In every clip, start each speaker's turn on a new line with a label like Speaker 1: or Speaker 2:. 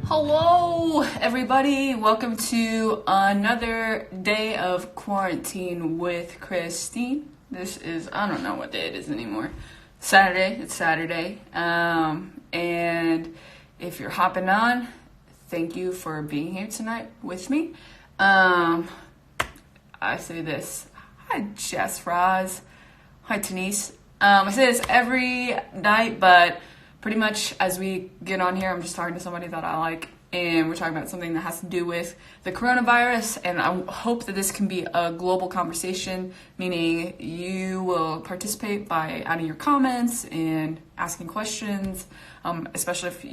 Speaker 1: Hello, everybody. Welcome to another day of quarantine with Christine. This is, I don't know what day it is anymore. Saturday. It's Saturday. And if you're hopping on, thank you for being here tonight with me. I say this. Hi, Jess Roz. Hi, Tanyce. I say this every night, but pretty much as we get on here, I'm just talking to somebody that I like, and we're talking about something that has to do with the coronavirus, and I hope that this can be a global conversation, meaning you will participate by adding your comments and asking questions, especially if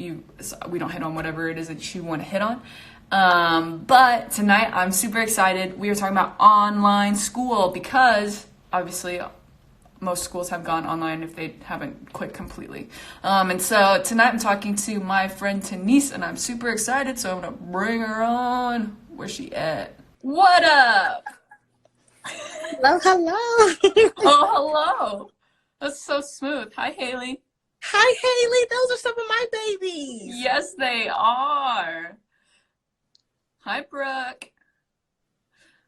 Speaker 1: we don't hit on whatever it is that you want to hit on. But tonight I'm super excited. We are talking about online school because obviously most schools have gone online if they haven't quit completely. And so tonight I'm talking to my friend Tanyce, and I'm super excited, so I'm gonna bring her on. Where's she at? What up?
Speaker 2: Hello, hello.
Speaker 1: Oh, hello. That's so smooth. Hi, Haley.
Speaker 2: Hi, Haley. Those are some of my babies.
Speaker 1: Yes, they are. Hi, Brooke.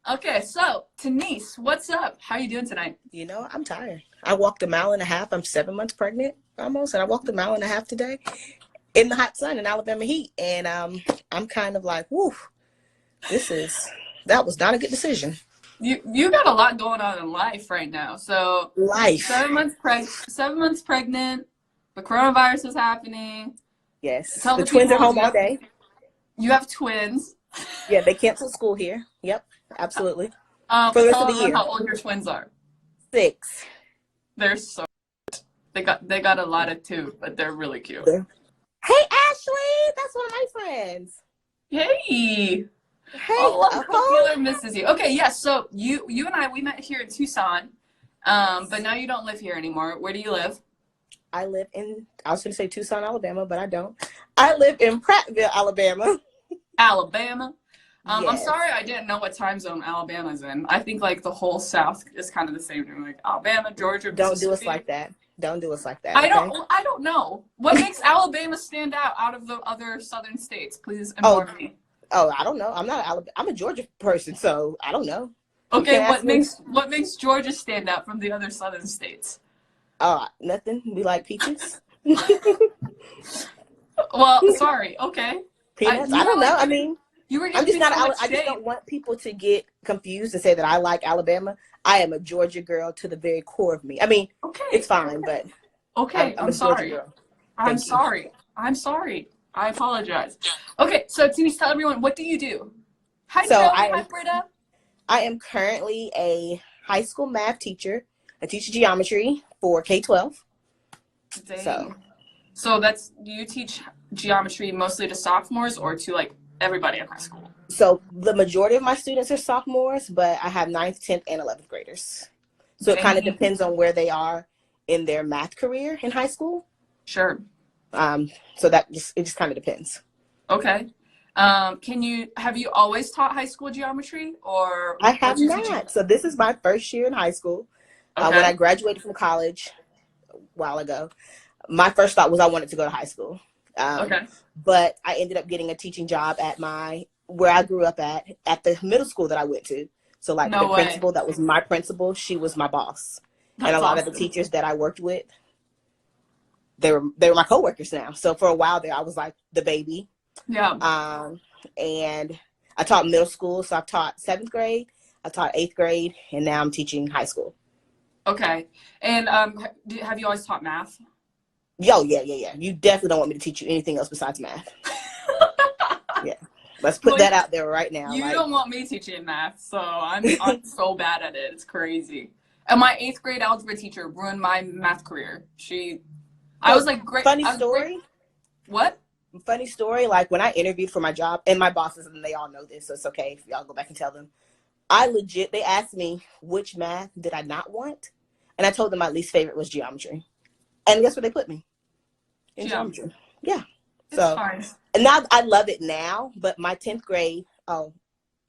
Speaker 1: Okay, so Tanyce, what's up? How are you doing tonight?
Speaker 2: You know, I'm tired. I walked a mile and a half. I'm 7 months pregnant almost, and I walked a mile and a half today in the hot sun in Alabama heat. And I'm kind of like, whoo, that was not a good decision.
Speaker 1: You got a lot going on in life right now. So
Speaker 2: Life.
Speaker 1: 7 months pregnant. The coronavirus is happening.
Speaker 2: Yes.
Speaker 1: Tell
Speaker 2: the
Speaker 1: the
Speaker 2: twins
Speaker 1: people
Speaker 2: are home all day.
Speaker 1: You have twins.
Speaker 2: Yeah, they canceled school here. Yep, absolutely.
Speaker 1: For
Speaker 2: the rest
Speaker 1: tell
Speaker 2: of the
Speaker 1: everyone
Speaker 2: year.
Speaker 1: how old your twins are.
Speaker 2: 6.
Speaker 1: They're so cute. They got a lot of too, but they're really cute.
Speaker 2: Hey, Ashley, that's one of my friends.
Speaker 1: Hey.
Speaker 2: Hey,
Speaker 1: Taylor misses you. Okay, yes. So you and I, we met here in Tucson, but now you don't live here anymore. Where do you live?
Speaker 2: I was going to say Tucson, Alabama, but I don't. I live in Prattville, Alabama.
Speaker 1: Alabama.
Speaker 2: Yes.
Speaker 1: I'm sorry I didn't know what time zone Alabama's in. I think like the whole South is kind of the same. Like Alabama, Georgia,
Speaker 2: Don't do us like that. Don't do us like that.
Speaker 1: I don't know. What makes Alabama stand out of the other southern states? Please inform me.
Speaker 2: Oh, I don't know. I'm not Alabama. I'm a Georgia person, so I don't know.
Speaker 1: Okay, what makes Georgia stand out from the other southern states?
Speaker 2: Nothing. We like peaches.
Speaker 1: Well, sorry. Okay.
Speaker 2: Peanuts. I don't know. I mean,
Speaker 1: I'm just not.
Speaker 2: I just don't want people to get confused and say that I like Alabama. I am a Georgia girl to the very core of me. I mean, okay, it's fine, but
Speaker 1: okay, I'm sorry. I'm sorry. I'm sorry. I apologize. Okay, so Tanyce, tell everyone, what do you do? Hi, Britta.
Speaker 2: I am currently a high school math teacher. I teach geometry for K-12.
Speaker 1: Dang. So you teach geometry mostly to sophomores or to like everybody in high school?
Speaker 2: So the majority of my students are sophomores, but I have 9th, 10th, and 11th graders. So it kind of depends on where they are in their math career in high school.
Speaker 1: Sure.
Speaker 2: So it just kind of depends.
Speaker 1: Okay. Have you always taught high school geometry, or?
Speaker 2: I have not. So this is my first year in high school. Okay. When I graduated from college a while ago, my first thought was I wanted to go to high school.
Speaker 1: Okay.
Speaker 2: But I ended up getting a teaching job at where I grew up at the middle school that I went to. So like the principal that was my principal, she was my boss. That's and a lot of the teachers that I worked with, they were my coworkers now. So for a while there, I was like the baby.
Speaker 1: Yeah.
Speaker 2: And I taught middle school. So I've taught 7th grade, I taught 8th grade, and now I'm teaching high school.
Speaker 1: Okay. And have you always taught math?
Speaker 2: Yeah. You definitely don't want me to teach you anything else besides math. Yeah. Let's put that out there right now.
Speaker 1: You don't want me teaching math, so I'm so bad at it. It's crazy. And my 8th grade algebra teacher ruined my math career. I was like, great.
Speaker 2: Funny story.
Speaker 1: What?
Speaker 2: Funny story. Like when I interviewed for my job, and my bosses, and they all know this, so it's okay if y'all go back and tell them. They asked me which math did I not want, and I told them my least favorite was geometry. And guess where they put me? In geometry. Yeah. So, and now I love it now, but my 10th grade, I was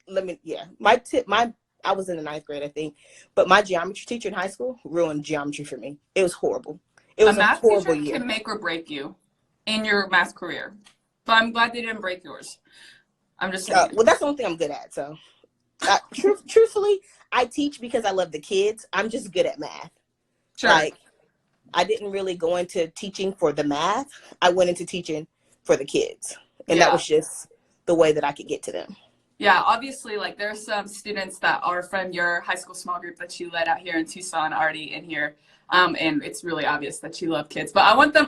Speaker 2: in the 9th grade, I think, but my geometry teacher in high school ruined geometry for me. It was horrible. It was a horrible year.
Speaker 1: Can make or break you in your math career. but I'm glad they didn't break yours. I'm just saying.
Speaker 2: Well, that's the only thing I'm good at. So, truthfully, I teach because I love the kids. I'm just good at math.
Speaker 1: Sure.
Speaker 2: Like, I didn't really go into teaching for the math. I went into teaching for the kids. And that was just the way that I could get to them.
Speaker 1: Yeah, obviously, like there's some students that are from your high school small group that you led out here in Tucson already in here. And it's really obvious that you love kids. But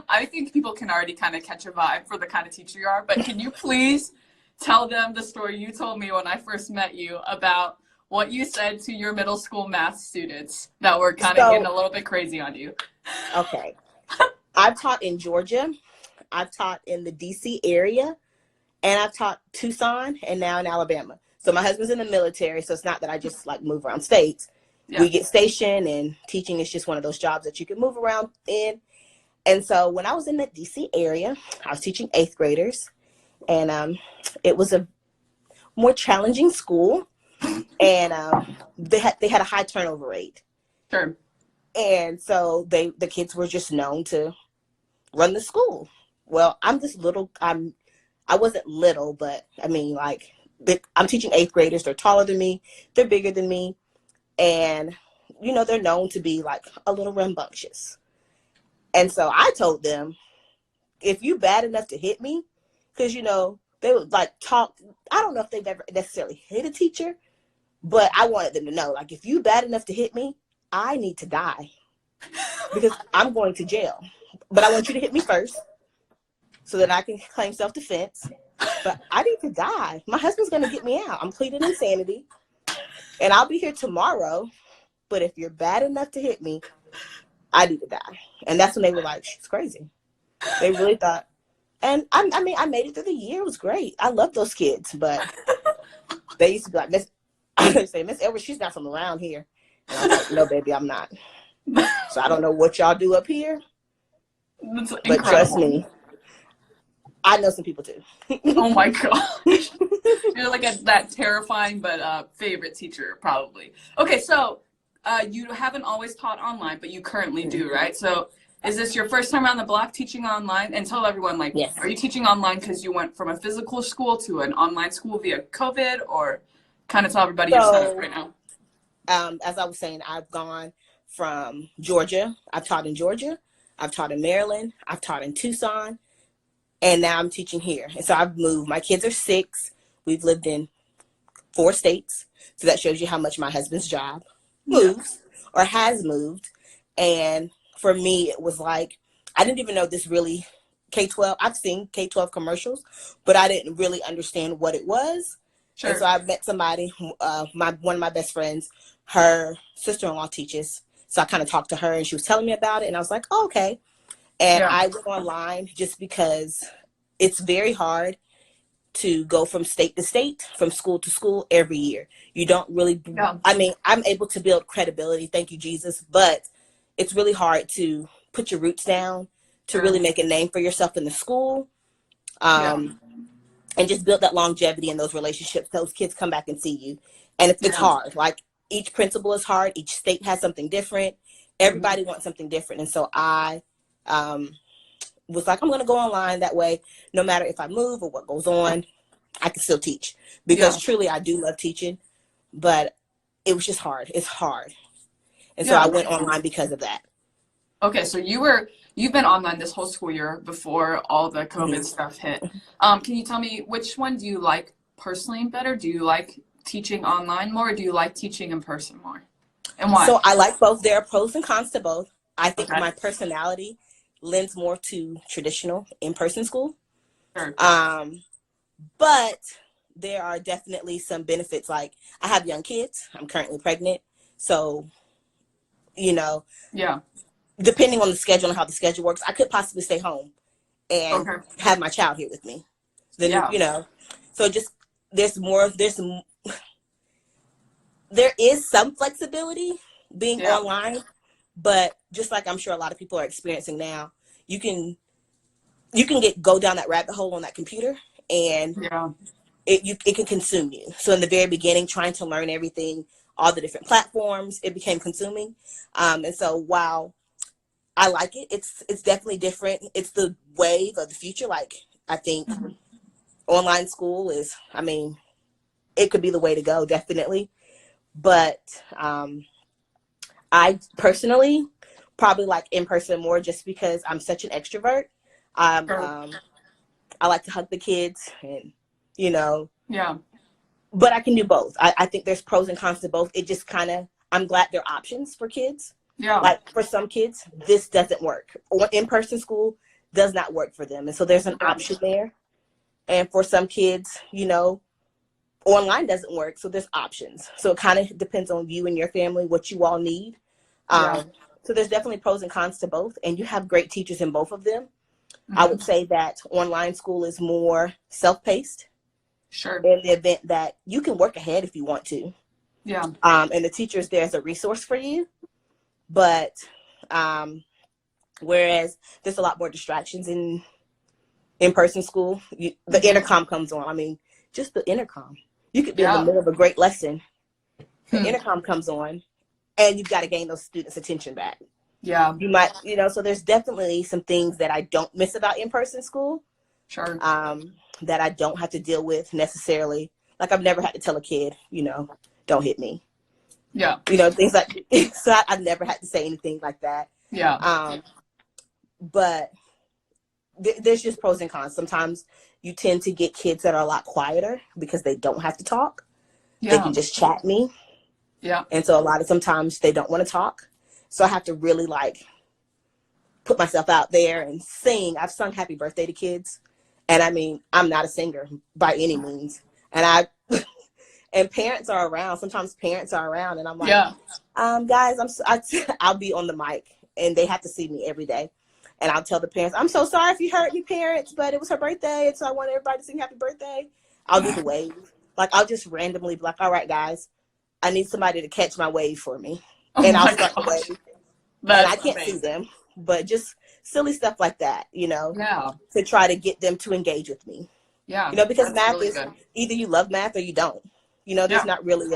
Speaker 1: I think people can already kind of catch a vibe for the kind of teacher you are. But can you please tell them the story you told me when I first met you about what you said to your middle school math students that were kind of getting a little bit crazy on you?
Speaker 2: Okay. I've taught in Georgia. I've taught in the DC area. And I've taught Tucson and now in Alabama. So my husband's in the military, so it's not that I just like move around states. Yeah. We get stationed, and teaching is just one of those jobs that you can move around in. And so when I was in the DC area, I was teaching 8th graders, and it was a more challenging school, and they had a high turnover rate.
Speaker 1: Sure.
Speaker 2: And so the kids were just known to run the school. Well, I wasn't little, but I mean, like, I'm teaching 8th graders. They're taller than me. They're bigger than me. And, you know, they're known to be like a little rambunctious. And so I told them, if you bad enough to hit me, because, you know, they would like talk. I don't know if they've ever necessarily hit a teacher, but I wanted them to know, like, if you bad enough to hit me, I need to die because I'm going to jail. But I want you to hit me first, so that I can claim self-defense. But I need to die. My husband's going to get me out. I'm pleading insanity. And I'll be here tomorrow. But if you're bad enough to hit me, I need to die. And that's when they were like, she's crazy. They really thought. And I mean, I made it through the year. It was great. I love those kids. But they used to be like, Miss Edwards, she's not from around here. And I was like, no, baby, I'm not. So I don't know what y'all do up here.
Speaker 1: That's
Speaker 2: but
Speaker 1: incredible.
Speaker 2: Trust me, I know some people too.
Speaker 1: Oh my gosh. You're like that terrifying but favorite teacher, probably. Okay, so you haven't always taught online, but you currently do, right? So is this your first time around the block teaching online? And tell everyone, like, yes. Are you teaching online because you went from a physical school to an online school via COVID, or kind of tell everybody your setup right now?
Speaker 2: As I was saying, I've gone from Georgia. I've taught in Georgia. I've taught in Maryland. I've taught in Tucson. And now I'm teaching here. And so I've moved. My kids are 6. We've lived in 4 states. So that shows you how much my husband's job moves or has moved. And for me, it was like, I didn't even know this really K-12. I've seen K-12 commercials, but I didn't really understand what it was. Sure. And so I met somebody, one of my best friends, her sister-in-law teaches. So I kind of talked to her and she was telling me about it. And I was like, oh, okay. And I went online just because it's very hard to go from state to state, from school to school every year. You don't really, I mean, I'm able to build credibility, thank you, Jesus, but it's really hard to put your roots down, to really make a name for yourself in the school, and just build that longevity in those relationships. Those kids come back and see you. And it's hard. Like, each principal is hard. Each state has something different. Everybody wants something different. And so I was like, I'm going to go online. That way, no matter if I move or what goes on, I can still teach. Because truly, I do love teaching. But it was just hard. It's hard. And so I went online because of that.
Speaker 1: Okay, so you've been online this whole school year before all the COVID stuff hit. Can you tell me, which one do you like personally better? Do you like teaching online more, or do you like teaching in person more? And why?
Speaker 2: So I like both. There are pros and cons to both. I think my personality lends more to traditional in-person school.
Speaker 1: Sure.
Speaker 2: But there are definitely some benefits. Like, I have young kids. I'm currently pregnant. So, you know, depending on the schedule and how the schedule works, I could possibly stay home and have my child here with me. Then, you know, so just there is some flexibility being online, but just like I'm sure a lot of people are experiencing now, you can go down that rabbit hole on that computer, and it can consume you. So in the very beginning, trying to learn everything, all the different platforms, it became consuming. And so while I like it, it's definitely different. It's the wave of the future. Like, I think online school is, I mean, it could be the way to go, definitely. But I personally probably like in person more just because I'm such an extrovert.
Speaker 1: Sure.
Speaker 2: I like to hug the kids and, you know,
Speaker 1: Yeah.
Speaker 2: but I can do both. I think there's pros and cons to both. It just kind of, I'm glad there are options for kids.
Speaker 1: Yeah.
Speaker 2: Like for some kids, this doesn't work. Or in-person school does not work for them. And so there's an
Speaker 1: Yeah.
Speaker 2: option there. And for some kids, you know, online doesn't work. So there's options. So it kind of depends on you and your family, what you all need.
Speaker 1: Yeah.
Speaker 2: So there's definitely pros and cons to both. And you have great teachers in both of them. I
Speaker 1: Mm-hmm.
Speaker 2: would say that online school is more self-paced
Speaker 1: Sure.
Speaker 2: in the event that you can work ahead if you want to.
Speaker 1: Yeah.
Speaker 2: And the teacher's there as a resource for you. But whereas there's a lot more distractions in in-person school, the intercom comes on. I mean, just the intercom. You could be in the
Speaker 1: Yeah.
Speaker 2: middle of a great lesson. The
Speaker 1: Hmm.
Speaker 2: intercom comes on, and you've got to gain those students' attention back.
Speaker 1: Yeah.
Speaker 2: You might, you know, so there's definitely some things that I don't miss about in-person school
Speaker 1: Sure.
Speaker 2: that I don't have to deal with necessarily. Like I've never had to tell a kid, you know, don't hit me.
Speaker 1: Yeah.
Speaker 2: You know, things like, so I've never had to say anything like that.
Speaker 1: Yeah.
Speaker 2: But there's just pros and cons. Sometimes you tend to get kids that are a lot quieter because they don't have to talk. They
Speaker 1: Yeah.
Speaker 2: can just chat me.
Speaker 1: Yeah.
Speaker 2: And so sometimes they don't want to talk. So I have to really like put myself out there and sing. I've sung happy birthday to kids. And I mean, I'm not a singer by any means. And and parents are around. Sometimes parents are around and I'm like,
Speaker 1: Yeah.
Speaker 2: guys, I'll be on the mic and they have to see me every day. And I'll tell the parents, I'm so sorry if you hurt me, parents, but it was her birthday. And so I want everybody to sing happy birthday. I'll do the wave. Like, I'll just randomly be like, all right, guys, I need somebody to catch my wave for me.
Speaker 1: Oh
Speaker 2: And I'll
Speaker 1: my
Speaker 2: start the
Speaker 1: gosh.
Speaker 2: wave. And I
Speaker 1: That's
Speaker 2: can't see
Speaker 1: amazing.
Speaker 2: them, but just silly stuff like that, you know,
Speaker 1: Yeah.
Speaker 2: to try to get them to engage with me.
Speaker 1: Yeah.
Speaker 2: You know, because
Speaker 1: That's
Speaker 2: math
Speaker 1: really
Speaker 2: is
Speaker 1: good.
Speaker 2: either you love math or you don't. You know, there's
Speaker 1: Yeah.
Speaker 2: not really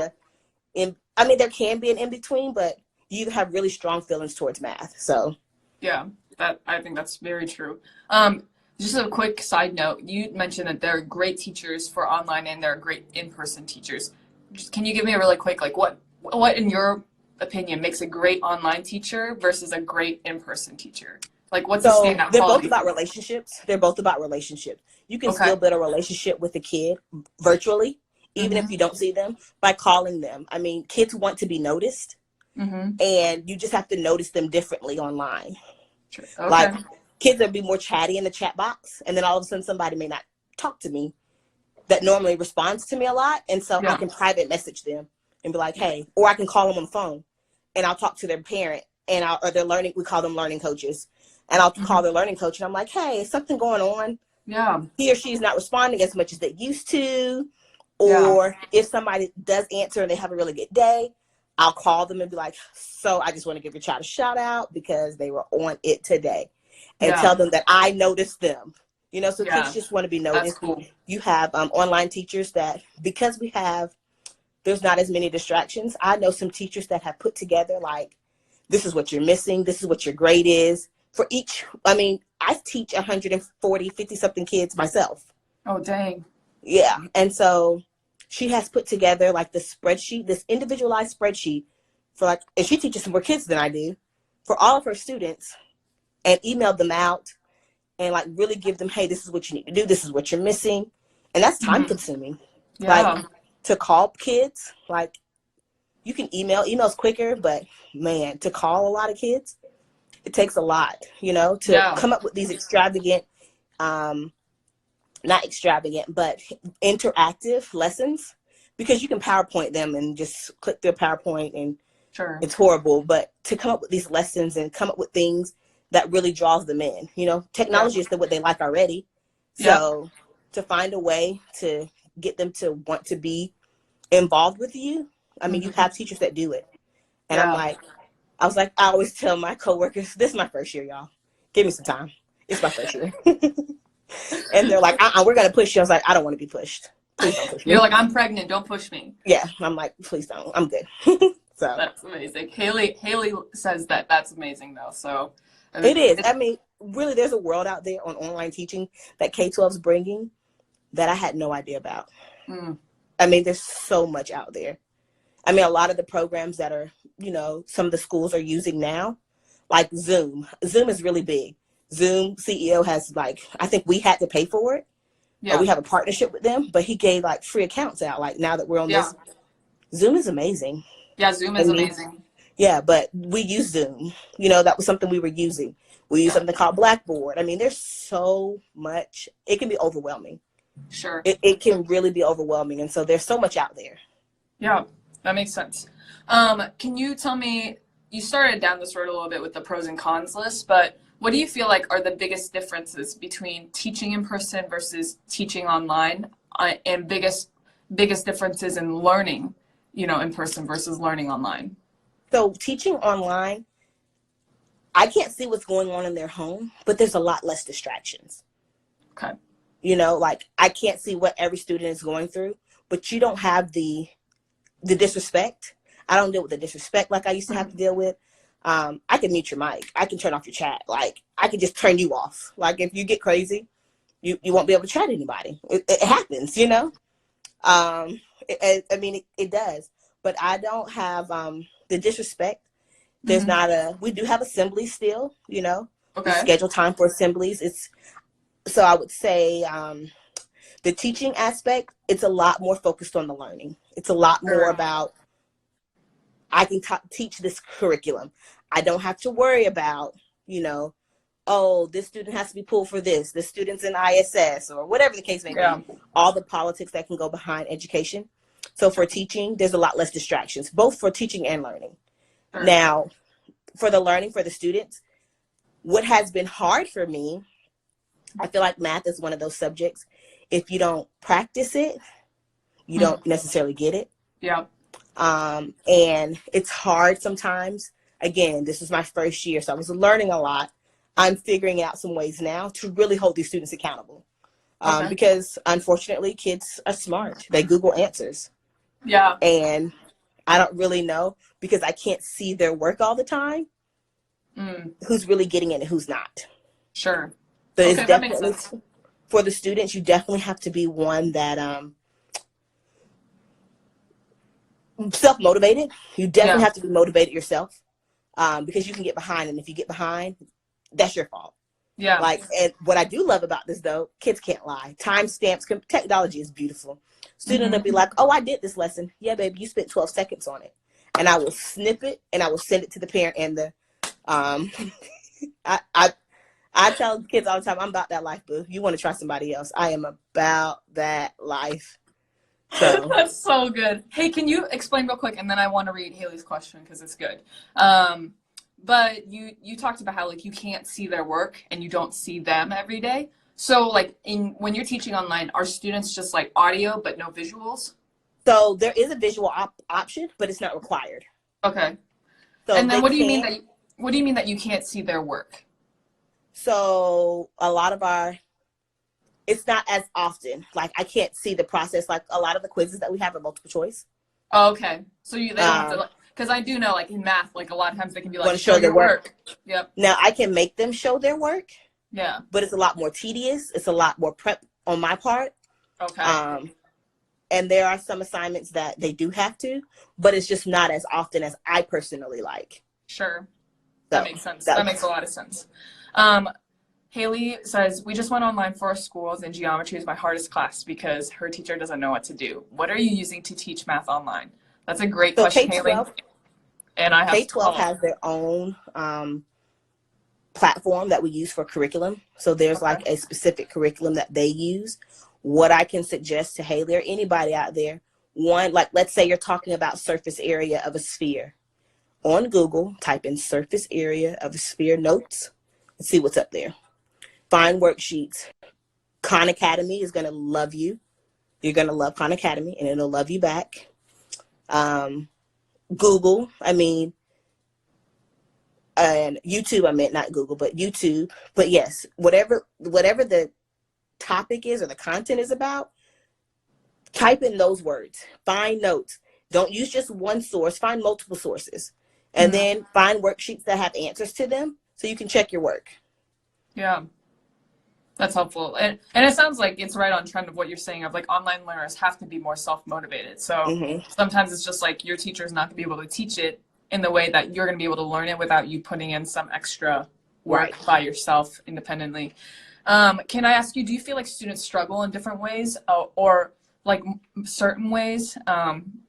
Speaker 2: I mean, there can be an in between, but you either have really strong feelings towards math. So,
Speaker 1: Yeah. I think that's very true. Just a quick side note. You mentioned that there are great teachers for online and there are great in-person teachers. Can you give me a really quick, like what in your opinion makes a great online teacher versus a great in-person teacher? Like what's the
Speaker 2: so
Speaker 1: standout
Speaker 2: they're both
Speaker 1: quality
Speaker 2: about
Speaker 1: for you?
Speaker 2: relationships. They're both about relationships. You can
Speaker 1: Okay.
Speaker 2: still build a relationship with a kid virtually, even if
Speaker 1: Mm-hmm.
Speaker 2: you don't see them, by calling them. I mean, kids want to be noticed,
Speaker 1: Mm-hmm.
Speaker 2: and you just have to notice them differently online.
Speaker 1: Sure.
Speaker 2: Like,
Speaker 1: Okay.
Speaker 2: kids will be more chatty in the chat box, and then all of a sudden somebody may not talk to me that normally responds to me a lot, and so I
Speaker 1: Yeah.
Speaker 2: can private message them and be like, hey, or I can call them on the phone, and I'll talk to their parent, or their learning, we call them learning coaches, and I'll
Speaker 1: Mm-hmm.
Speaker 2: call their learning coach, and I'm like, hey, is something going on?
Speaker 1: Yeah.
Speaker 2: He or she's not responding as much as they used to,
Speaker 1: Yeah.
Speaker 2: or if somebody does answer and they have a really good day, I'll call them and be like, so I just want to give your child a shout out because they were on it today, and
Speaker 1: Yeah.
Speaker 2: tell them that I noticed them. You know, so kids
Speaker 1: Yeah.
Speaker 2: just want to be
Speaker 1: That's
Speaker 2: noticed.
Speaker 1: cool.
Speaker 2: You have online teachers that, because there's not as many distractions. I know some teachers that have put together like, this is what you're missing. This is what your grade is for each. I mean, I teach 140, 50 something kids myself.
Speaker 1: Oh dang.
Speaker 2: Yeah. And so she has put together like this spreadsheet, this individualized spreadsheet for like, and she teaches more kids than I do, for all of her students, and emailed them out and like really give them, hey, this is what you need to do. This is what you're missing. And that's time
Speaker 1: Mm-hmm.
Speaker 2: consuming. Like,
Speaker 1: Yeah.
Speaker 2: to call kids, like, you can emails quicker, but man, to call a lot of kids, it takes a lot, you know, to
Speaker 1: Yeah.
Speaker 2: come up with these extravagant, not extravagant, but interactive lessons, because you can PowerPoint them and just click through PowerPoint and
Speaker 1: Sure.
Speaker 2: it's horrible. But to come up with these lessons and come up with things that really draws them in, you know,
Speaker 1: Yeah.
Speaker 2: technology is what they like already.
Speaker 1: Yeah.
Speaker 2: So to find a way to get them to want to be involved with you, I mean, you
Speaker 1: Mm-hmm.
Speaker 2: have teachers that do it. And
Speaker 1: Yeah.
Speaker 2: I was like, I always tell my coworkers, this is my first year, y'all. Give me some time. It's my first year. And they're like, we're going to push you. I was like, I don't want to be pushed. Please don't push me.
Speaker 1: You're like, I'm pregnant. Don't push me.
Speaker 2: Yeah. I'm like, please don't. I'm good. So
Speaker 1: That's amazing. Haley says that that's amazing though. So
Speaker 2: it is. I mean, really, there's a world out there on online teaching that K-12 is bringing that I had no idea about.
Speaker 1: Mm.
Speaker 2: I mean, there's so much out there. I mean, a lot of the programs that are, some of the schools are using now, like Zoom. Zoom is really big. Zoom CEO has I think we had to pay for it.
Speaker 1: Yeah.
Speaker 2: We have a partnership with them, but he gave free accounts out. Now that we're on this, Zoom is amazing.
Speaker 1: Yeah, Zoom is amazing.
Speaker 2: Yeah, but we use Zoom. That was something we were using. We use something called Blackboard. I mean, there's so much. It can be overwhelming.
Speaker 1: Sure.
Speaker 2: It can really be overwhelming. And so there's so much out there.
Speaker 1: Yeah, that makes sense. Can you tell me, you started down this road a little bit with the pros and cons list, but what do you feel like are the biggest differences between teaching in person versus teaching online, and biggest differences in learning, in person versus learning online?
Speaker 2: So teaching online, I can't see what's going on in their home, but there's a lot less distractions.
Speaker 1: Okay.
Speaker 2: I can't see what every student is going through, but you don't have the disrespect. I don't deal with the disrespect like I used to have to deal with. I can mute your mic. I can turn off your chat. I can just turn you off. If you get crazy, you won't be able to chat anybody. It happens, I mean, it does. But I don't have the disrespect. There's not we do have assemblies still,
Speaker 1: Okay.
Speaker 2: We schedule time for assemblies. So I would say the teaching aspect, it's a lot more focused on the learning. It's a lot more about, I can teach this curriculum. I don't have to worry about, this student has to be pulled for this student's in ISS, or whatever the case may be. All the politics that can go behind education. So for teaching, there's a lot less distractions, both for teaching and learning. Sure. Now, for the learning for the students, what has been hard for me, I feel like math is one of those subjects. If you don't practice it, you don't necessarily get it.
Speaker 1: Yeah.
Speaker 2: And it's hard sometimes. Again, this is my first year, so I was learning a lot. I'm figuring out some ways now to really hold these students accountable. Because unfortunately, kids are smart. They Google answers.
Speaker 1: Yeah.
Speaker 2: And I don't really know, because I can't see their work all the time, who's really getting it and who's not.
Speaker 1: Sure.
Speaker 2: So it's definitely, for the students, you definitely have to be one that self-motivated. You definitely have to be motivated yourself, because you can get behind, and if you get behind, that's your fault.
Speaker 1: Yeah.
Speaker 2: And what I do love about this, though, kids can't lie. Timestamps, technology is beautiful. Student will be like, oh, I did this lesson. Yeah, baby, you spent 12 seconds on it. And I will snip it, and I will send it to the parent and the, I tell kids all the time, I'm about that life, boo. You want to try somebody else. I am about that life. So.
Speaker 1: That's so good. Hey, can you explain real quick, and then I want to read Haley's question because it's good. But you talked about how you can't see their work and you don't see them every day. So when you're teaching online, are students just audio but no visuals?
Speaker 2: So there is a visual option, but it's not required.
Speaker 1: Okay.
Speaker 2: So
Speaker 1: and then what do you mean that you can't see their work? So a lot of it's not as often. I can't see the process. A lot of the quizzes that we have are multiple choice. Oh, okay. So they don't have to, because I do know in math, a lot of times they can be
Speaker 2: show
Speaker 1: your work.
Speaker 2: Yep. Now I can make them show their work.
Speaker 1: Yeah.
Speaker 2: But it's a lot more tedious. It's a lot more prep on my part.
Speaker 1: Okay.
Speaker 2: And there are some assignments that they do have to, but it's just not as often as I personally like.
Speaker 1: Sure. That makes sense. That makes a lot of sense. Haley says, we just went online for our schools, and geometry is my hardest class because her teacher doesn't know what to do. What are you using to teach math online? That's a great question, Haley. And
Speaker 2: K-12 has their own platform that we use for curriculum. So there's a specific curriculum that they use. What I can suggest to Haley or anybody out there, one, let's say you're talking about surface area of a sphere. On Google, type in surface area of a sphere notes and see what's up there. Find worksheets. Khan Academy is going to love you. You're going to love Khan Academy, and it'll love you back. Google, and YouTube, not Google, but YouTube. But yes, whatever the topic is or the content is about, type in those words. Find notes. Don't use just one source. Find multiple sources. And then find worksheets that have answers to them so you can check your work.
Speaker 1: Yeah. That's helpful. And it sounds like it's right on trend of what you're saying of like online learners have to be more self-motivated. So
Speaker 2: Mm-hmm.
Speaker 1: sometimes it's just like your teacher's not going to be able to teach it in the way that you're going to be able to learn it without you putting in some extra
Speaker 2: Right.
Speaker 1: work by yourself independently. Can I ask you, do you feel like students struggle in different ways or like certain ways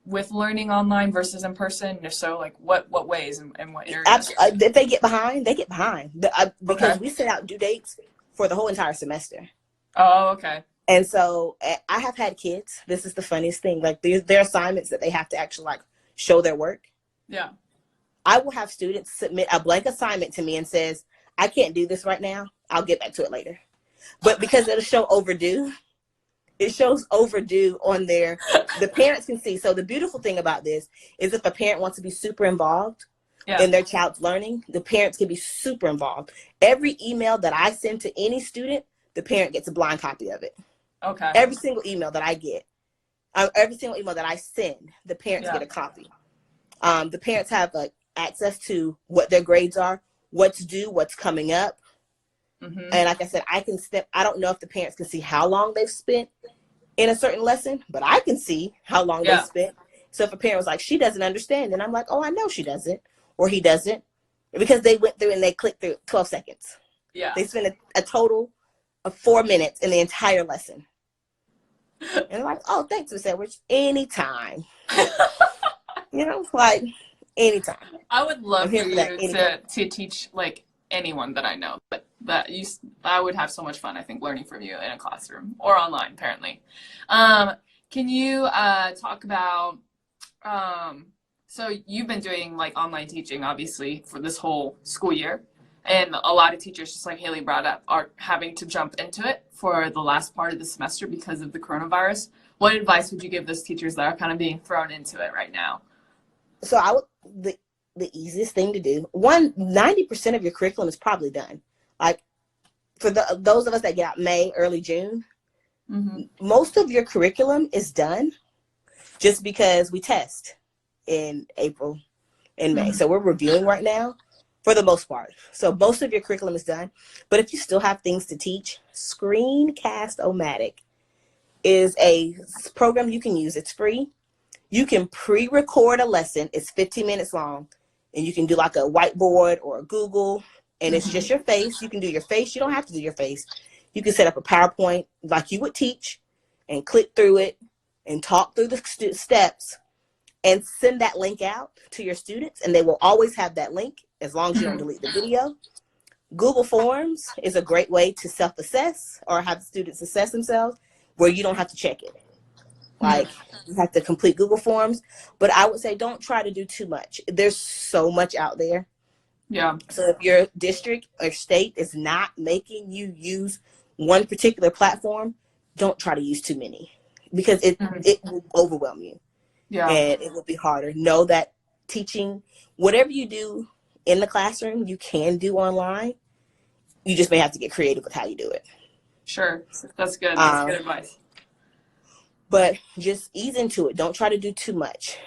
Speaker 1: with learning online versus in person? If so, like what ways and what areas?
Speaker 2: If they get behind, they get behind because
Speaker 1: Okay.
Speaker 2: we set out due dates for the whole entire semester.
Speaker 1: Oh, okay.
Speaker 2: And so I have had kids. This is the funniest thing. Like their assignments that they have to actually like show their work.
Speaker 1: Yeah.
Speaker 2: I will have students submit a blank assignment to me and says, I can't do this right now. I'll get back to it later. But because it'll show overdue, it shows overdue on there. The parents can see. So the beautiful thing about this is if a parent wants to be super involved
Speaker 1: Yeah.
Speaker 2: in their child's learning, the parents can be super involved. Every email that I send to any student, the parent gets a blind copy of it.
Speaker 1: Okay.
Speaker 2: Every single email that I get, every single email that I send, the parents get a copy. The parents have access to what their grades are, what's due, what's coming up.
Speaker 1: Mm-hmm.
Speaker 2: And like I said, I don't know if the parents can see how long they've spent in a certain lesson, but I can see how long they spent. So if a parent was like, she doesn't understand, and I'm like, oh, I know she doesn't, or he doesn't, because they went through and they clicked through 12 seconds.
Speaker 1: Yeah.
Speaker 2: They spent a total of 4 minutes in the entire lesson. And they're like, oh, thanks, Miss Edwards. Anytime. Like anytime.
Speaker 1: I would love for you
Speaker 2: anytime.
Speaker 1: to teach like anyone that I know. But I would have so much fun, I think, learning from you in a classroom or online, apparently. Can you talk about so you've been doing like online teaching, obviously, for this whole school year. And a lot of teachers, just like Haley brought up, are having to jump into it for the last part of the semester because of the coronavirus. What advice would you give those teachers that are kind of being thrown into it right now?
Speaker 2: So the easiest thing to do, 90% of your curriculum is probably done. Like for those of us that get out May, early June, mm-hmm. most of your curriculum is done just because we test in April and May. Mm-hmm. So we're reviewing right now for the most part. So most of your curriculum is done. But if you still have things to teach, Screencast-O-Matic is a program you can use. It's free. You can pre-record a lesson. It's 15 minutes long. And you can do like a whiteboard or a Google. And it's just your face. You can do your face. You don't have to do your face. You can set up a PowerPoint like you would teach and click through it and talk through the steps and send that link out to your students. And they will always have that link as long as you don't delete the video. Google Forms is a great way to self-assess or have students assess themselves where you don't have to check it. Like you have to complete Google Forms, but I would say don't try to do too much. There's so much out there.
Speaker 1: Yeah.
Speaker 2: So if your district or state is not making you use one particular platform, don't try to use too many because it will overwhelm you. Yeah. And it will be harder. Know that teaching, whatever you do in the classroom, you can do online. You just may have to get creative with how you do it.
Speaker 1: Sure. That's good. That's good advice.
Speaker 2: But just ease into it. Don't try to do too much.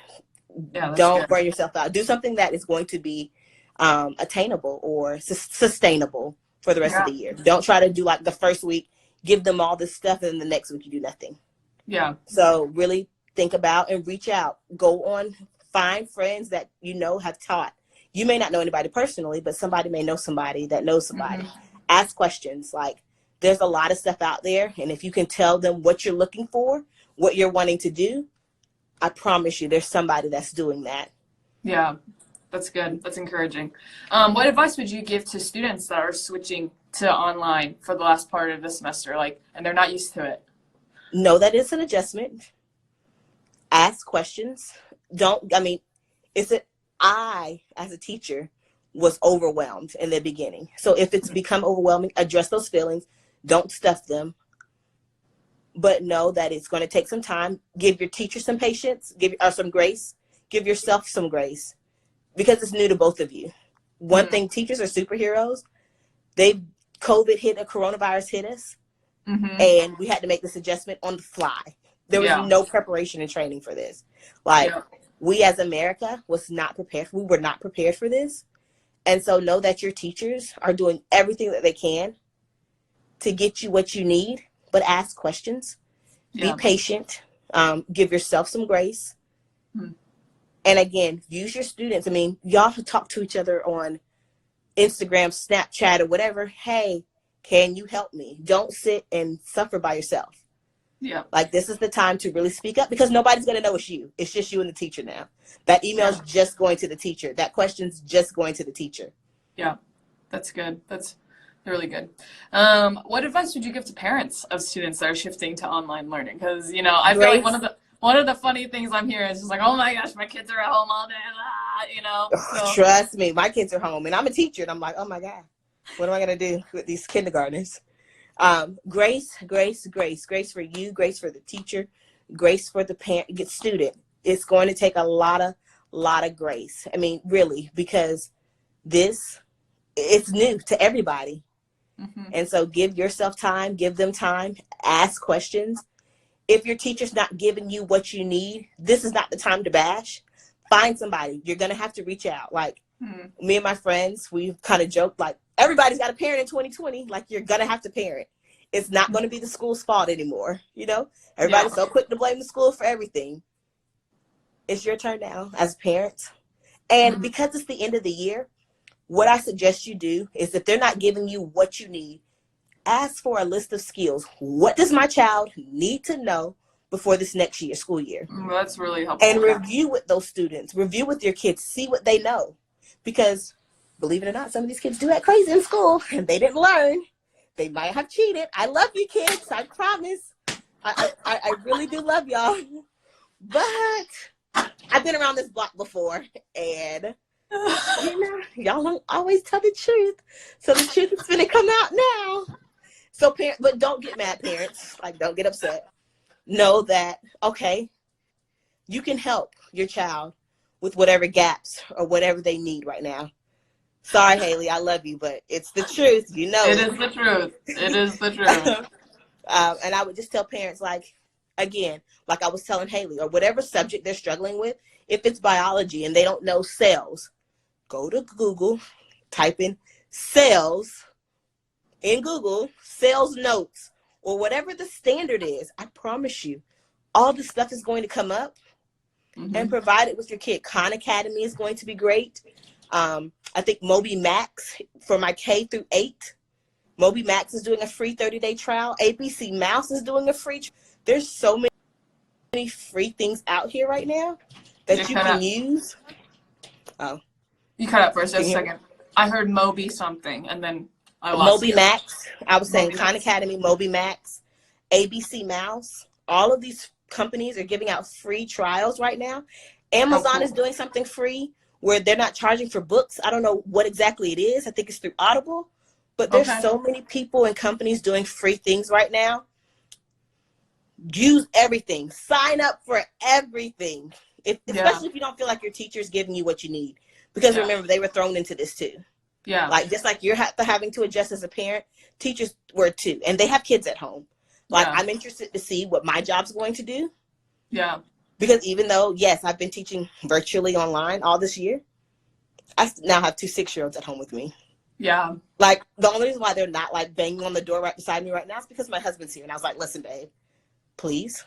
Speaker 1: Yeah,
Speaker 2: don't burn yourself out. Do something that is going to be attainable or sustainable for the rest of the year. Don't try to do like the first week, give them all this stuff, and then the next week you do nothing.
Speaker 1: Yeah.
Speaker 2: So really think about and reach out. Go on, find friends that you know have taught. You may not know anybody personally, but somebody may know somebody that knows somebody. Ask questions. Like there's a lot of stuff out there, and if you can tell them what you're looking for, what you're wanting to do, I promise you there's somebody that's doing that.
Speaker 1: Yeah, that's good. That's encouraging. What advice would you give to students that are switching to online for the last part of the semester, and they're not used to it?
Speaker 2: Know that it's an adjustment. Ask questions. I, as a teacher, was overwhelmed in the beginning. So if it's become overwhelming, address those feelings. Don't stuff them. But know that it's going to take some time. Give your teacher some patience, some grace. Give yourself some grace because it's new to both of you. One thing, teachers are superheroes. COVID hit, a coronavirus hit us, and we had to make this adjustment on the fly. There was no preparation and training for this. We as America was not prepared. We were not prepared for this. And so know that your teachers are doing everything that they can to get you what you need, but ask questions. Be
Speaker 1: Yeah.
Speaker 2: patient. Give yourself some grace.
Speaker 1: Hmm.
Speaker 2: And again, use your students. I mean, y'all talk to each other on Instagram, Snapchat, or whatever. Hey, can you help me? Don't sit and suffer by yourself.
Speaker 1: Yeah.
Speaker 2: Like, this is the time to really speak up, because nobody's going to know it's you. It's just you and the teacher now. That email's just going to the teacher. That question's just going to the teacher.
Speaker 1: Yeah. That's good. That's really good. What advice would you give to parents of students that are shifting to online learning? Because, you know, I feel like
Speaker 2: Grace.
Speaker 1: one of the funny things I'm hearing is just like, oh my gosh, my kids are at home all day, you know. So
Speaker 2: Trust me, my kids are home, and I'm a teacher, and I'm like, oh my God, what am I going to do with these kindergartners? Grace for you, grace for the teacher, grace for the parent, student. It's going to take a lot of grace. I mean, really, because it's new to everybody.
Speaker 1: mm-hmm.
Speaker 2: And so give yourself time, give them time, ask questions. If your teacher's not giving you what you need, this is not the time to bash. Find somebody. You're going to have to reach out. Like, me and my friends, we kind of joked, like, everybody's got a parent in 2020. Like, you're going to have to parent. It's not going to be the school's fault anymore. You know, everybody's so quick to blame the school for everything. It's your turn now as parents. And because it's the end of the year, what I suggest you do is, if they're not giving you what you need, ask for a list of skills. What does my child need to know before this next year, school year?
Speaker 1: That's really helpful.
Speaker 2: And review with those students. Review with your kids. See what they know. Because, believe it or not, some of these kids do act crazy in school, and they didn't learn. They might have cheated. I love you, kids. I promise. I really do love y'all. But I've been around this block before, and you know, y'all don't always tell the truth. So the truth is going to come out now. So, but don't get mad, parents. Like, don't get upset. Know that, okay, you can help your child with whatever gaps or whatever they need right now. Sorry, Haley, I love you, but it's the truth. You know
Speaker 1: it is the truth. It is the truth.
Speaker 2: And I would just tell parents, like, again, like I was telling Haley, or whatever subject they're struggling with, if it's biology and they don't know cells, go to Google, type in cells in Google, sales notes, or whatever the standard is. I promise you, all this stuff is going to come up, and provide it with your kid. Khan Academy is going to be great. I think Moby Max for my K through 8. Moby Max is doing a free 30-day trial. ABC Mouse is doing a free. There's so many free things out here right now that you can use. Oh,
Speaker 1: you cut out for just a second. I heard Moby something, and then I lost
Speaker 2: Moby Max. I was saying Khan
Speaker 1: Max.
Speaker 2: Academy, Moby Max, ABC Mouse. All of these companies are giving out free trials right now. Amazon is doing something free where they're not charging for books. I don't know what exactly it is. I think it's through Audible. But there's so many people and companies doing free things right now. Use everything. Sign up for everything. Especially if you don't feel like your teacher's giving you what you need. Because remember, they were thrown into this too.
Speaker 1: Yeah.
Speaker 2: Like, just like you're having to adjust as a parent, teachers were too. And they have kids at home. Like, I'm interested to see what my job's going to do.
Speaker 1: Yeah.
Speaker 2: Because even though, yes, I've been teaching virtually online all this year, I now have 2 6-year-olds at home with me.
Speaker 1: Yeah.
Speaker 2: Like, the only reason why they're not, like, banging on the door right beside me right now is because my husband's here. And I was like, listen, babe, please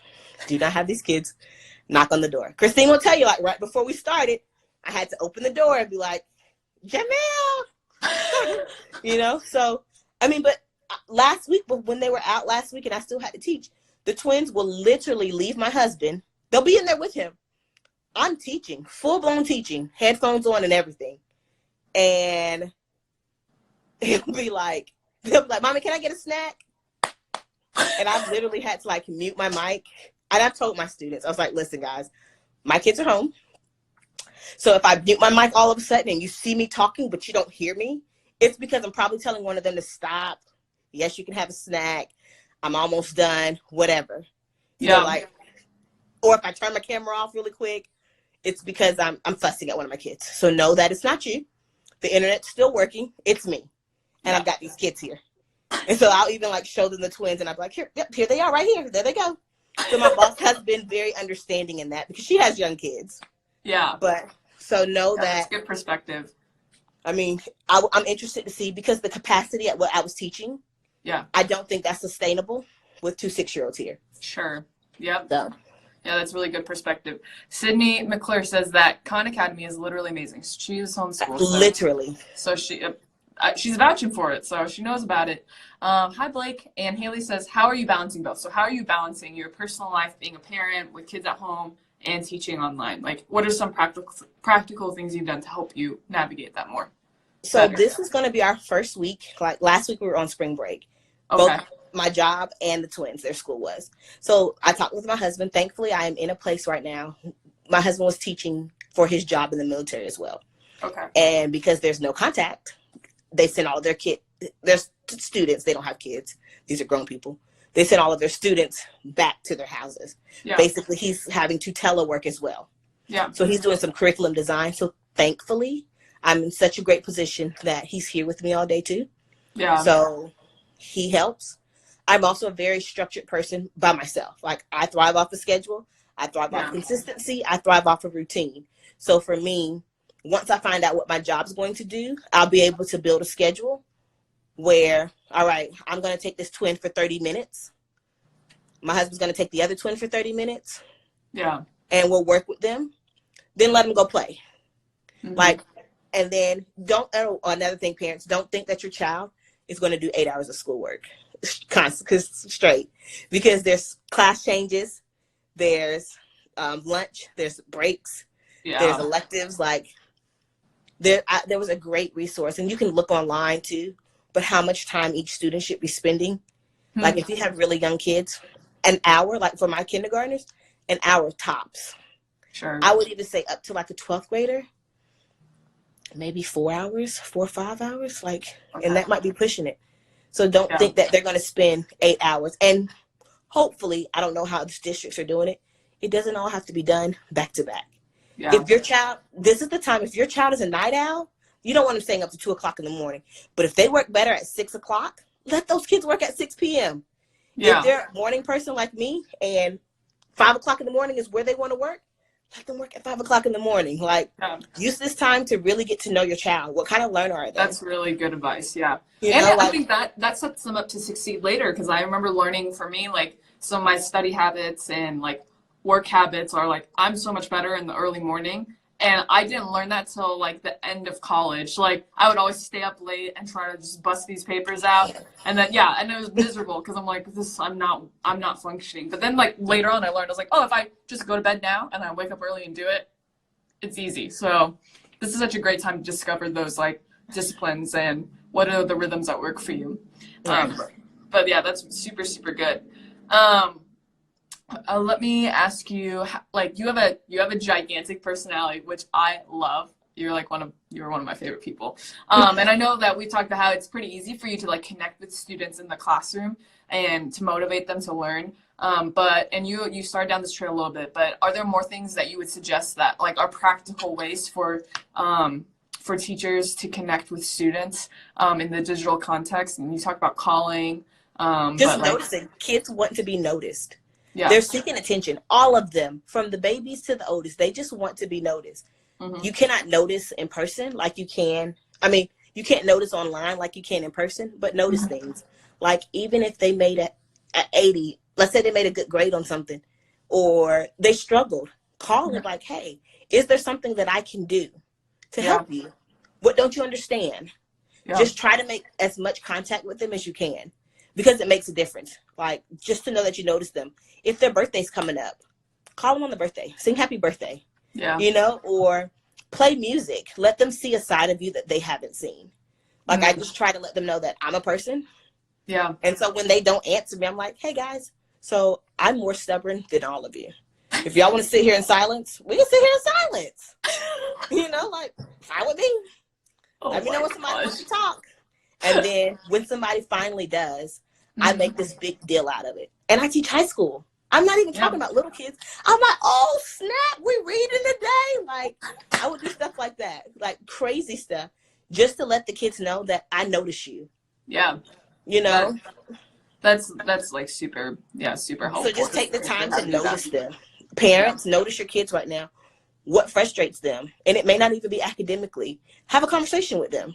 Speaker 2: do not have these kids knock on the door. Christine will tell you, like, right before we started, I had to open the door and be like, Jamel! You know? So, I mean, but last week, when they were out last week and I still had to teach, the twins will literally leave my husband. They'll be in there with him. I'm teaching, full-blown teaching, headphones on and everything. And they'll be like, Mommy, can I get a snack? And I've literally had to, like, mute my mic. And I've told my students, I was like, listen, guys, my kids are home. So if I mute my mic all of a sudden and you see me talking but you don't hear me, it's because I'm probably telling one of them to stop. Yes, you can have a snack. I'm almost done, whatever. You know, like, or if I turn my camera off really quick, it's because I'm fussing at one of my kids. So know that it's not you. The internet's still working. It's me. And I've got these kids here. And so I'll even, like, show them the twins and I'm like, here they are right here. There they go. So my boss has been very understanding in that because she has young kids. Yeah. But so know that.
Speaker 1: That's good perspective.
Speaker 2: I mean, I'm interested to see, because the capacity at what I was teaching
Speaker 1: Yeah.
Speaker 2: I don't think that's sustainable with 2 6-year-olds here.
Speaker 1: Sure. Yep.
Speaker 2: So
Speaker 1: Yeah, that's really good perspective. Sydney McClure says that Khan Academy is literally amazing. She was homeschooled.
Speaker 2: literally.
Speaker 1: So she's vouching for it, so she knows about it. Hi, Blake. And Haley says, how are you balancing both? So how are you balancing your personal life, being a parent with kids at home, and teaching online? Like, what are some practical things you've done to help you navigate that more?
Speaker 2: So this is going to be our first week. Like last week, we were on spring break.
Speaker 1: Okay.
Speaker 2: Both my job and the twins, their school was. So I talked with my husband. Thankfully, I am in a place right now. My husband was teaching for his job in the military as well.
Speaker 1: Okay.
Speaker 2: And because there's no contact, they send all of their students. They don't have kids. These are grown people. They send all of their students back to their houses. Yeah. Basically, he's having to telework as well.
Speaker 1: Yeah.
Speaker 2: So he's doing some curriculum design. So thankfully, I'm in such a great position that he's here with me all day too.
Speaker 1: Yeah.
Speaker 2: So he helps. I'm also a very structured person by myself. Like I thrive off a schedule. I thrive off consistency. I thrive off a routine. So for me, once I find out what my job's going to do, I'll be able to build a schedule where, all right, I'm going to take this twin for 30 minutes. My husband's going to take the other twin for 30 minutes.
Speaker 1: Yeah.
Speaker 2: And we'll work with them. Then let them go play. Mm-hmm. Like, and then another thing, parents, don't think that your child is going to do 8 hours of schoolwork straight, because there's class changes, there's lunch, there's breaks, there's electives. Like there was a great resource, and you can look online too, but how much time each student should be spending. Mm-hmm. Like if you have really young kids, an hour, like for my kindergartners, an hour tops.
Speaker 1: Sure.
Speaker 2: I would even say up to like a 12th grader, maybe 4 hours, 4 or 5 hours, like, and that might be pushing it. So don't think that they're going to spend 8 hours. And hopefully, I don't know how the districts are doing it. It doesn't all have to be done back to back. Yeah. If your child, this is the time, if your child is a night owl, you don't want them staying up to 2 o'clock in the morning. But if they work better at 6 o'clock, let those kids work at 6 p.m. Yeah. If they're a morning person like me and 5 o'clock in the morning is where they want to work, let them work at 5 o'clock in the morning. Like, use this time to really get to know your child. What kind of learner are they?
Speaker 1: That's really good advice. Yeah.
Speaker 2: And
Speaker 1: I think that sets them up to succeed later. Because I remember learning, for me, like, some of my study habits and like work habits are like, I'm so much better in the early morning. And I didn't learn that till like the end of college. Like I would always stay up late and try to just bust these papers out. And then, and it was miserable because I'm like, I'm not functioning. But then like later on I learned, I was like, oh, if I just go to bed now and I wake up early and do it, it's easy. So this is such a great time to discover those like disciplines and what are the rhythms that work for you. But yeah, that's super, super good. Let me ask you, like, you have a gigantic personality, which I love. You're one of my favorite people. And I know that we talked about how it's pretty easy for you to like connect with students in the classroom and to motivate them to learn. And you started down this trail a little bit, but are there more things that you would suggest that like are practical ways for teachers to connect with students in the digital context? And you talk about calling.
Speaker 2: Noticing. Kids want to be noticed.
Speaker 1: Yeah.
Speaker 2: They're seeking attention. All of them, from the babies to the oldest, they just want to be noticed. Mm-hmm. You cannot notice in person like you can. I mean, you can't notice online like you can in person, but notice things. Like even if they made a 80, let's say they made a good grade on something, or they struggled, call them like, hey, is there something that I can do to help you? What don't you understand? Yeah. Just try to make as much contact with them as you can, because it makes a difference. Like, just to know that you notice them. If their birthday's coming up, call them on the birthday. Sing happy birthday. Yeah. You know, or play music. Let them see a side of you that they haven't seen. Like, I just try to let them know that I'm a person.
Speaker 1: Yeah.
Speaker 2: And so when they don't answer me, I'm like, hey, guys, so I'm more stubborn than all of you. If y'all want to sit here in silence, we can sit here in silence. You know, like, fine with me. Let me know when somebody wants to talk. And then when somebody finally does, I make this big deal out of it. And I teach high school. I'm not even talking about little kids. I'm like, oh, snap, we reading today. Like, I would do stuff like that, like crazy stuff, just to let the kids know that I notice you.
Speaker 1: Yeah.
Speaker 2: You know?
Speaker 1: That's like super helpful.
Speaker 2: So just take the time to notice them. Parents, notice your kids right now. What frustrates them? And it may not even be academically. Have a conversation with them.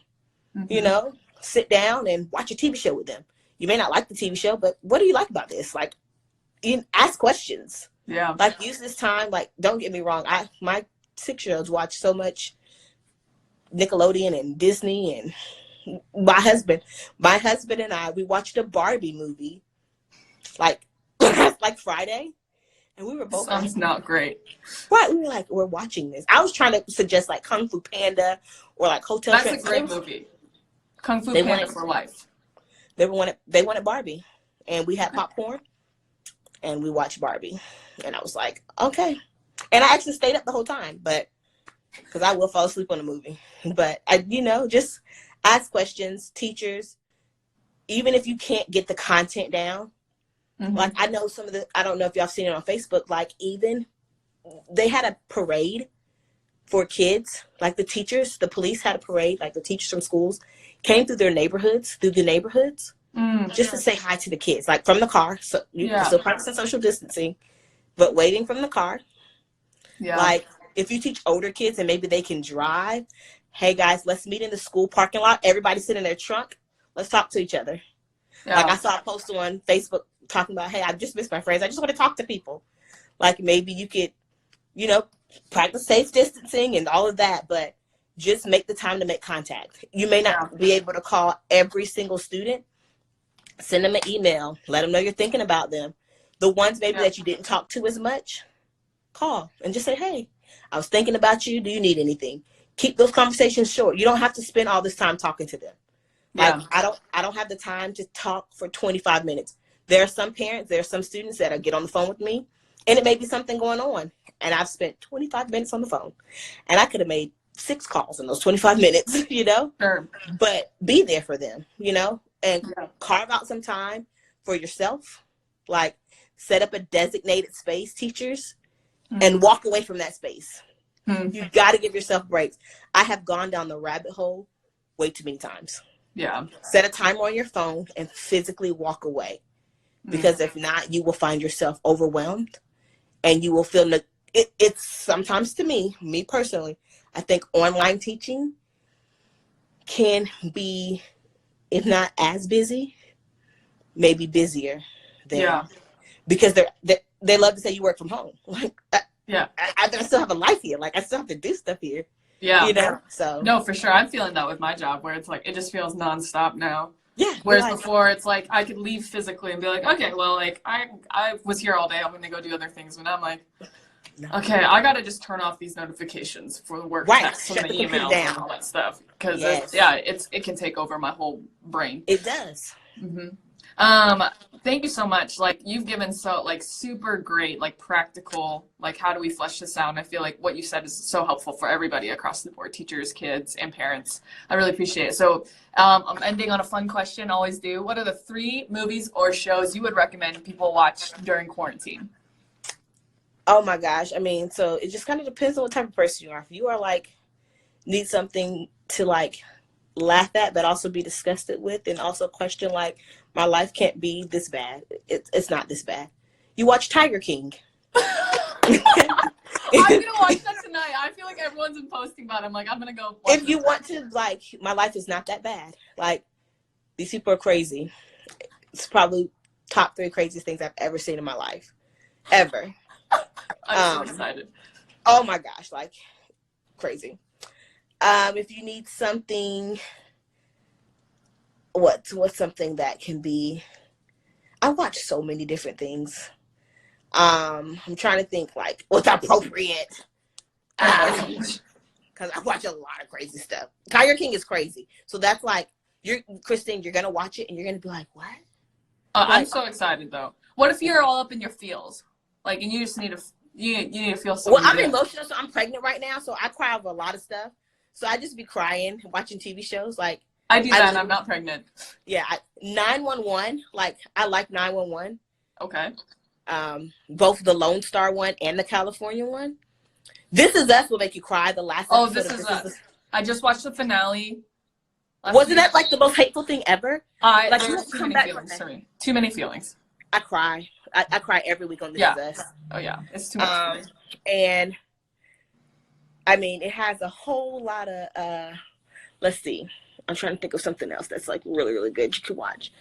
Speaker 2: Mm-hmm. You know? Sit down and watch a TV show with them. You may not like the TV show, but what do you like about this? Like, you ask questions.
Speaker 1: Yeah.
Speaker 2: Like, use this time. Like, don't get me wrong. My 6-year-olds watch so much Nickelodeon and Disney, and my husband and I, we watched a Barbie movie like like Friday, and we were both
Speaker 1: sounds
Speaker 2: like,
Speaker 1: not great.
Speaker 2: What? We were like, we're watching this. I was trying to suggest like Kung Fu Panda or like Hotel
Speaker 1: That's
Speaker 2: Transylvania.
Speaker 1: a great movie. Kung Fu Panda for life.
Speaker 2: They wanted Barbie, and we had popcorn, and we watched Barbie, and I was like, okay. And I actually stayed up the whole time, but because I will fall asleep on the movie. But I, just ask questions. Teachers, even if you can't get the content down, like I know I don't know if y'all seen it on Facebook, like even they had a parade for kids, like the teachers, the police had a parade, like the teachers from schools came through the neighborhoods, just to say hi to the kids, like from the car. So you still practicing social distancing, but waiting from the car. Yeah. Like if you teach older kids and maybe they can drive, hey guys, let's meet in the school parking lot. Everybody sit in their trunk. Let's talk to each other. Yeah. Like I saw a post on Facebook talking about, hey, I just missed my friends. I just want to talk to people. Like maybe you could, practice safe distancing and all of that, but just make the time to make contact. You may not be able to call every single student. Send them an email. Let them know you're thinking about them. The ones maybe that you didn't talk to as much, call and just say, hey, I was thinking about you. Do you need anything? Keep those conversations short. You don't have to spend all this time talking to them. Like I don't have the time to talk for 25 minutes. There are some parents, there are some students that get on the phone with me, and it may be something going on. And I've spent 25 minutes on the phone. And I could have made 6 calls in those 25 minutes, Sure. But be there for them, and carve out some time for yourself. Like set up a designated space, teachers, and walk away from that space. You got to give yourself breaks. I have gone down the rabbit hole way too many times. Yeah. Set a timer on your phone and physically walk away. Because if not, you will find yourself overwhelmed and you will feel it's sometimes, to me personally, I think online teaching can be, if not as busy, maybe busier than, because they love to say you work from home. Like, I still have a life here. Like I still have to do stuff here. Yeah. So
Speaker 1: no, for sure. I'm feeling that with my job where it's like, it just feels nonstop now.
Speaker 2: Yeah.
Speaker 1: Whereas before it's like, I could leave physically and be like, okay, well, like I was here all day. I'm going to go do other things. And I'm like, okay, I got to just turn off these notifications for the work texts and the emails and all that stuff. Because it can take over my whole brain.
Speaker 2: It does.
Speaker 1: Thank you so much. Like you've given super great, practical, how do we flesh this out? And I feel like what you said is so helpful for everybody across the board, teachers, kids, and parents. I really appreciate it. So I'm ending on a fun question, always do. What are the 3 movies or shows you would recommend people watch during quarantine?
Speaker 2: Oh my gosh. I mean, so it just kind of depends on what type of person you are. If you are need something to laugh at, but also be disgusted with, and also question my life can't be this bad. It's not this bad. You watch Tiger King.
Speaker 1: I'm gonna watch that tonight. I feel like everyone's been posting about it. I'm like, I'm gonna go watch
Speaker 2: if you want to my life is not that bad. These people are crazy. It's probably top 3 craziest things I've ever seen in my life. Ever.
Speaker 1: I'm so excited.
Speaker 2: Oh my gosh, crazy. If you need something, what's something that can be, I watch so many different things. I'm trying to think what's appropriate. Because I watch a lot of crazy stuff. Tiger King is crazy. So that's Christine, you're going to watch it and you're going to be like, what?
Speaker 1: I'm so excited though. What if you're all up in your feels? And you just need to, you need to feel something.
Speaker 2: Well, I'm emotional, so I'm pregnant right now. So I cry over a lot of stuff. So I just be crying, watching TV shows.
Speaker 1: I do that and I'm not pregnant.
Speaker 2: Yeah. 911, I like 911.
Speaker 1: Okay.
Speaker 2: Both the Lone Star one and the California one. This Is Us will make you cry. The last episode
Speaker 1: This Is Us. I just watched the finale.
Speaker 2: Wasn't that the most hateful thing ever?
Speaker 1: There's too many feelings. Sorry. Too many feelings.
Speaker 2: I cry. I cry every week on This Is Us.
Speaker 1: Oh yeah. It's too much.
Speaker 2: And I mean, it has a whole lot of, let's see. I'm trying to think of something else that's like really, really good you could watch.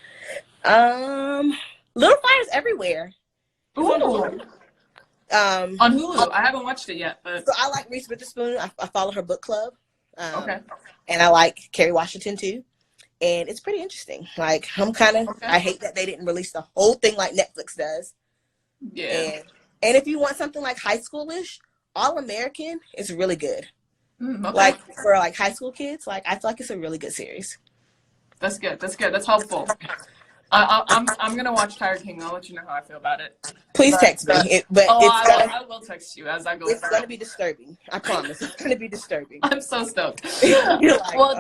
Speaker 2: Little Fires Everywhere. It's on Hulu.
Speaker 1: On Hulu. I haven't watched it yet, but
Speaker 2: so I like Reese Witherspoon. I follow her book club.
Speaker 1: Okay.
Speaker 2: And I like Kerry Washington too. And it's pretty interesting. Like I hate that they didn't release the whole thing like Netflix does.
Speaker 1: Yeah.
Speaker 2: And if you want something like high schoolish, All American is really good.
Speaker 1: Okay.
Speaker 2: Like for like high school kids, like I feel like it's a really good series.
Speaker 1: That's good. That's helpful. I'm gonna watch Tiger King. I'll let you know how I feel about it.
Speaker 2: Please text me.
Speaker 1: I will text you as I go.
Speaker 2: It's gonna be disturbing. I promise. It's gonna be disturbing.
Speaker 1: I'm so stoked.
Speaker 2: You're like,
Speaker 1: well.